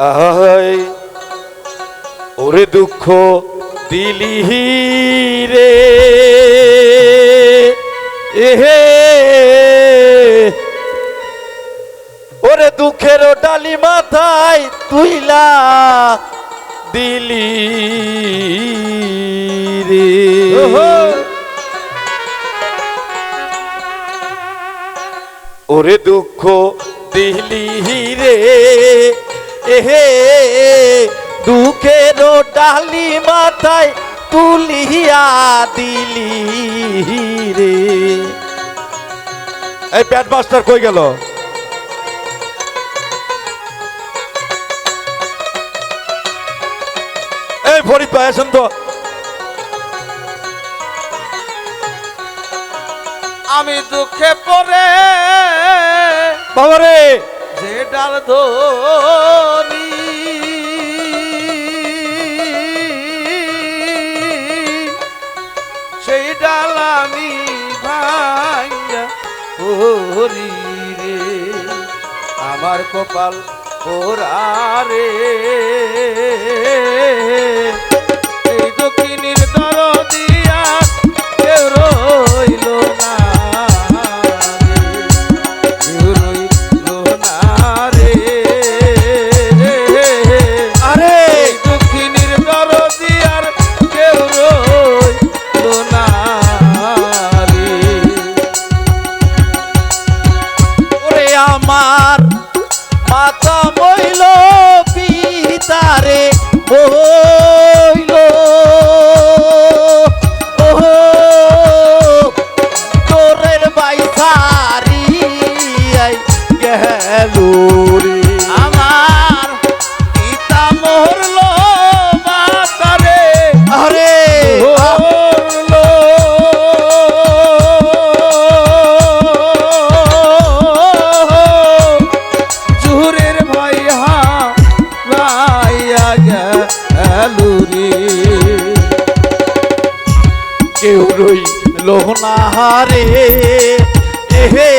আহাই ওরে দুঃখ দিলি রে এহে ওরে দুঃখের ডালি মাথায় তুইলা দিলি রে ওরে দুঃখ দিলি রে এহে দুঃখের ডালি মাথায় তুলিয়া দিলি রে। এই প্যাট মাস্টার কই গেল? এই ফরিদ ভাই আসেন তো। আমি দুঃখে পড়ে বাবারে যে ডাল ধরি সেই ডাল আমি ভাঙা হরি রে আমার কপাল পোড়া রে এই দক্ষিণীর দরদিয়া কেউ রইল না আমার মাতা বইল পিতারে বইল তোরের বাইসারি গেল রে আমার পিতা মরল মাতারে আরে কেউ রইল না রে এহে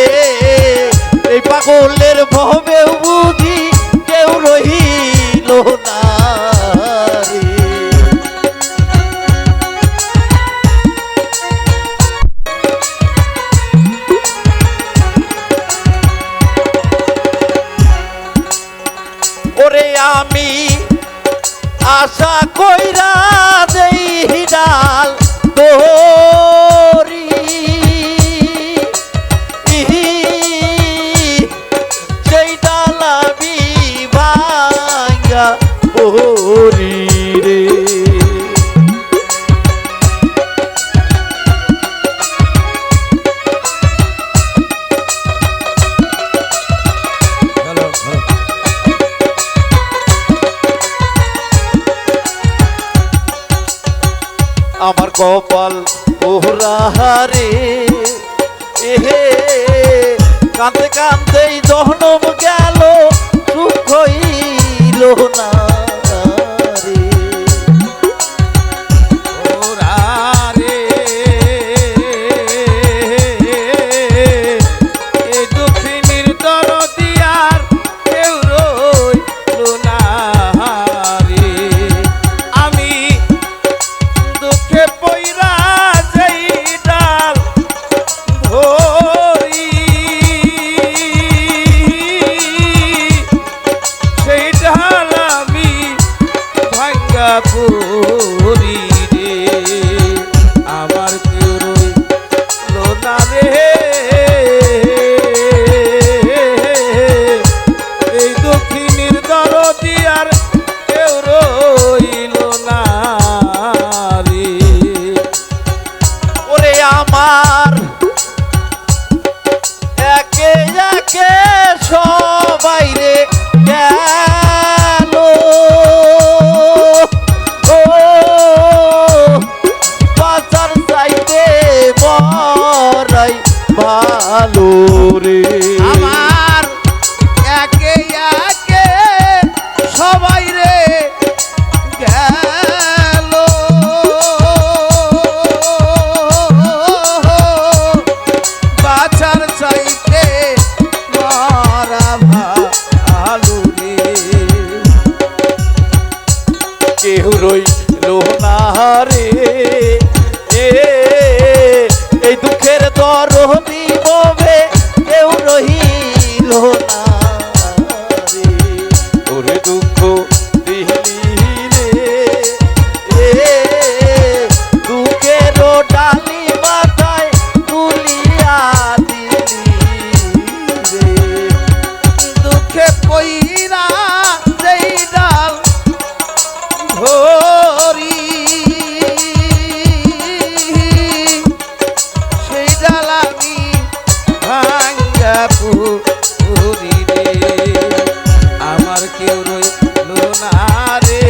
এই পাগলের ভবে বুঝি কেউ রইল না রে। ওরে আমি আশা কইরা দেই ডাল দরি সেই ডাল আমি ভাঙা হরি রে আমার কপাল পোড়া রে এহে কাঁদতে কাঁদতেই জহনম গেল সুখ হইল না রে ওরা রে এই দক্ষিণীর দরদিয়ার কেউ রইল না রে আমি দুঃখে পইরা যাই ডাল ধরি কেউ রইল না রে এই দুঃখের দরদি ববে কেউ রহিল না রে ওরে দুঃখ দিলি রে দুঃখের ডালি মাথায় তুলিয়া দিলি রে দুঃখে পইরা যেই ডাল ধরি সেই ডাল আমি ভাঙ্গা পুরি রে আমার কেউ রইল না রে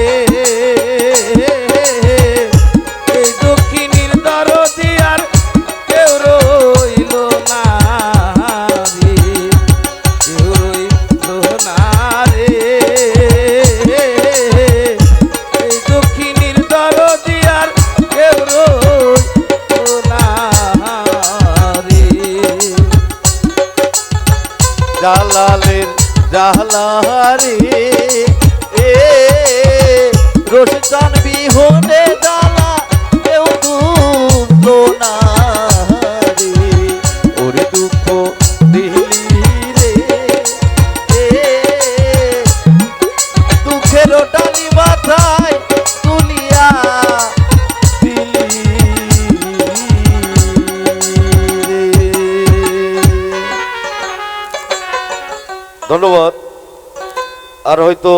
এই দক্ষিণীর দরদি আর কেউ রইল না রে কেউ রইল না রে এই দক্ষিণীর দরদি আর কেউ রইল না রে জালালের জালারে রোশন বিহনে জালা কেউ দুলো না রে ওরে দুঃখ দিলি রে দুঃখের ডালি মাথায় তুলিয়া দিলি রে। ধন্যবাদ। আর হয়তো